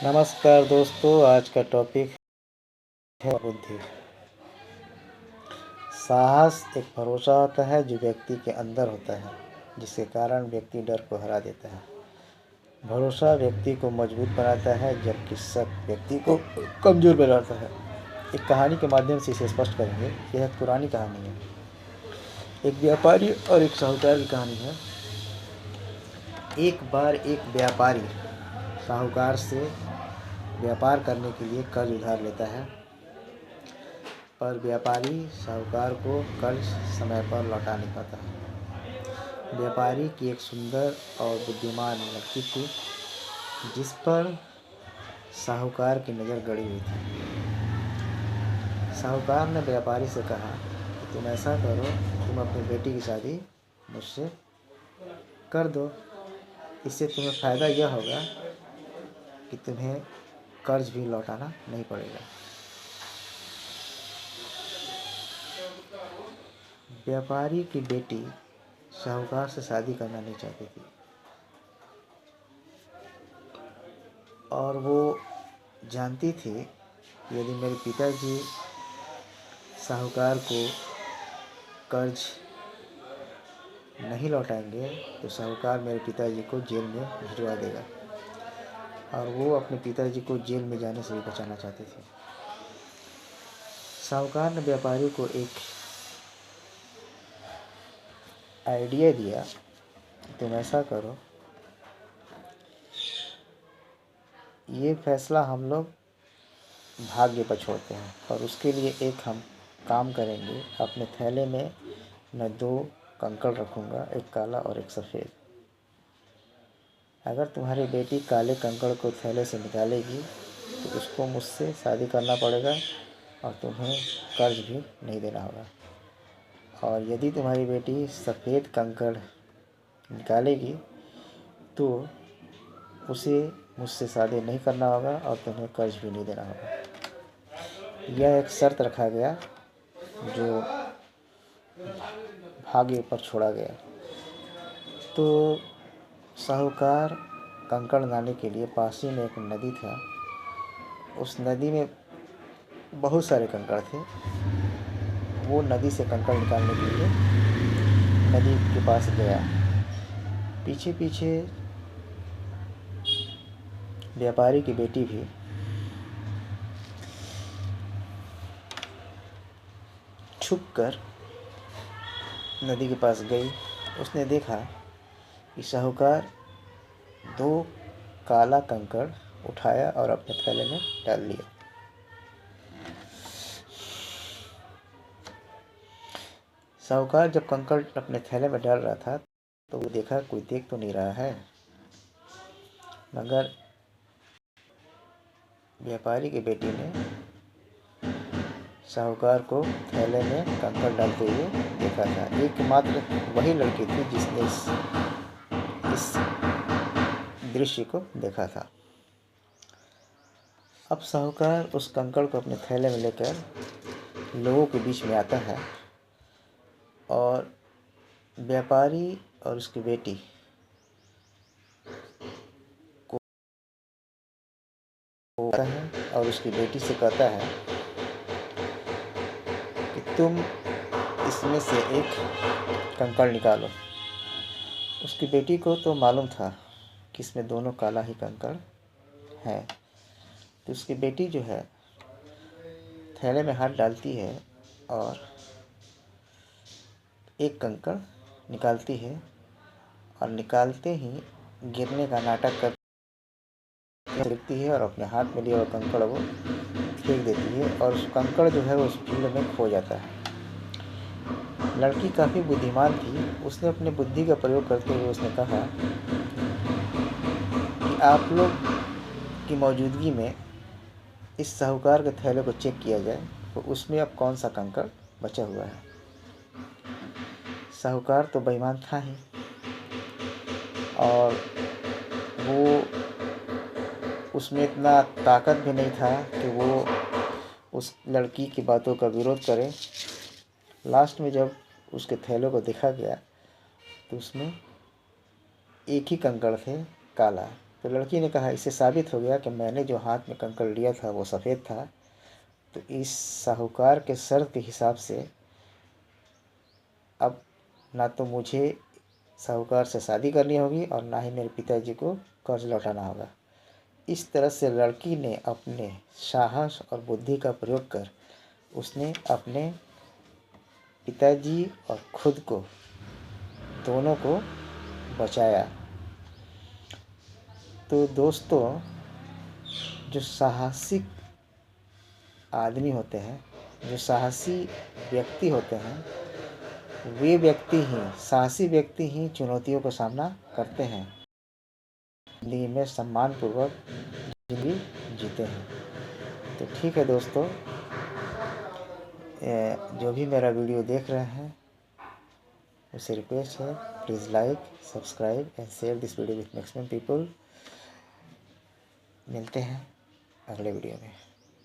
नमस्कार दोस्तों, आज का टॉपिक है बुद्धि। साहस एक भरोसा होता है जो व्यक्ति के अंदर होता है, जिसके कारण व्यक्ति डर को हरा देता है। भरोसा व्यक्ति को मजबूत बनाता है, जबकि शक व्यक्ति को कमज़ोर बनाता है। एक कहानी के माध्यम से इसे स्पष्ट करेंगे। यह एक पुरानी कहानी है। एक व्यापारी और एक साहूकार की कहानी है। एक बार एक व्यापारी साहूकार से व्यापार करने के लिए कर्ज उधार लेता है, पर व्यापारी साहूकार को कर्ज समय पर लौटा नहीं पाता। व्यापारी की एक सुंदर और बुद्धिमान लड़की थी, जिस पर साहूकार की नज़र गड़ी हुई थी। साहूकार ने व्यापारी से कहा कि तुम ऐसा करो, तुम अपनी बेटी की शादी मुझसे कर दो। इससे तुम्हें फ़ायदा यह होगा कि तुम्हें कर्ज भी लौटाना नहीं पड़ेगा। व्यापारी की बेटी साहूकार से शादी करना नहीं चाहती थी, और वो जानती थी कि यदि मेरे पिताजी साहूकार को कर्ज नहीं लौटाएंगे तो साहूकार मेरे पिताजी को जेल में भिजवा देगा, और वो अपने पिताजी को जेल में जाने से भी बचाना चाहती थी। साहूकार ने व्यापारी को एक आइडिया दिया, तुम ऐसा करो, ये फैसला हम लोग भाग्य पर छोड़ते हैं, और उसके लिए एक हम काम करेंगे। अपने थैले में मैं 2 कंकड़ रखूँगा, एक काला और एक सफ़ेद। अगर तुम्हारी बेटी काले कंकड़ को थैले से निकालेगी तो उसको मुझसे शादी करना पड़ेगा और तुम्हें कर्ज भी नहीं देना होगा। और यदि तुम्हारी बेटी सफ़ेद कंकड़ निकालेगी तो उसे मुझसे शादी नहीं करना होगा और तुम्हें कर्ज भी नहीं देना होगा। यह एक शर्त रखा गया जो भाग्य पर छोड़ा गया। तो साहूकार कंकड़ लाने के लिए पास ही में एक नदी था। उस नदी में बहुत सारे कंकड़ थे। वो नदी से कंकड़ निकालने के लिए नदी के पास गया। पीछे पीछे व्यापारी की बेटी भी छुपकर नदी के पास गई। उसने देखा कि साहूकार 2 काला कंकड़ उठाया और अपने थैले में डाल लिया। साहूकार जब कंकड़ अपने थैले में डाल रहा था तो वो देखा कोई देख तो नहीं रहा है, मगर व्यापारी की बेटी ने साहूकार को थैले में कंकड़ डालते हुए देखा था। एकमात्र वही लड़की थी जिसने इस दृश्य को देखा था। अब साहूकार उस कंकड़ को अपने थैले में लेकर लोगों के बीच में आता है, और व्यापारी और उसकी बेटी को कहता है और उसकी बेटी से कहता है कि तुम इसमें से एक कंकड़ निकालो। उसकी बेटी को तो मालूम था कि इसमें दोनों काला ही कंकड़ है। तो उसकी बेटी जो है थैले में हाथ डालती है और एक कंकड़ निकालती है, और निकालते ही गिरने का नाटक कर देखती है और अपने हाथ में लिए हुए कंकड़ वो फेंक देती है, और उस कंकड़ जो है उस फील्ड में खो जाता है। लड़की काफ़ी बुद्धिमान थी। उसने अपनी बुद्धि का प्रयोग करते हुए उसने कहा कि आप लोग की मौजूदगी में इस साहूकार के थैले को चेक किया जाए तो उसमें अब कौन सा कंकड़ बचा हुआ है। साहूकार तो बेईमान था ही, और वो उसमें इतना ताकत भी नहीं था कि वो उस लड़की की बातों का विरोध करे। लास्ट में जब उसके थैलों को देखा गया तो उसमें एक ही कंकड़ थे, काला। तो लड़की ने कहा, इससे साबित हो गया कि मैंने जो हाथ में कंकड़ लिया था वो सफ़ेद था, तो इस साहूकार के शर्त के हिसाब से अब ना तो मुझे साहूकार से शादी करनी होगी और ना ही मेरे पिताजी को कर्ज लौटाना होगा। इस तरह से लड़की ने अपने साहस और बुद्धि का प्रयोग कर उसने अपने पिताजी और खुद को, दोनों को बचाया। तो दोस्तों, जो साहसिक आदमी होते हैं, जो साहसी व्यक्ति होते हैं, वे व्यक्ति ही, साहसी व्यक्ति ही चुनौतियों का सामना करते हैं, ज़िंदगी में सम्मानपूर्वक ज़िंदगी जीते हैं। तो ठीक है दोस्तों, जो भी मेरा वीडियो देख रहे हैं उसे रिक्वेस्ट है, please like, subscribe and share this video with maximum people. मिलते हैं अगले वीडियो में।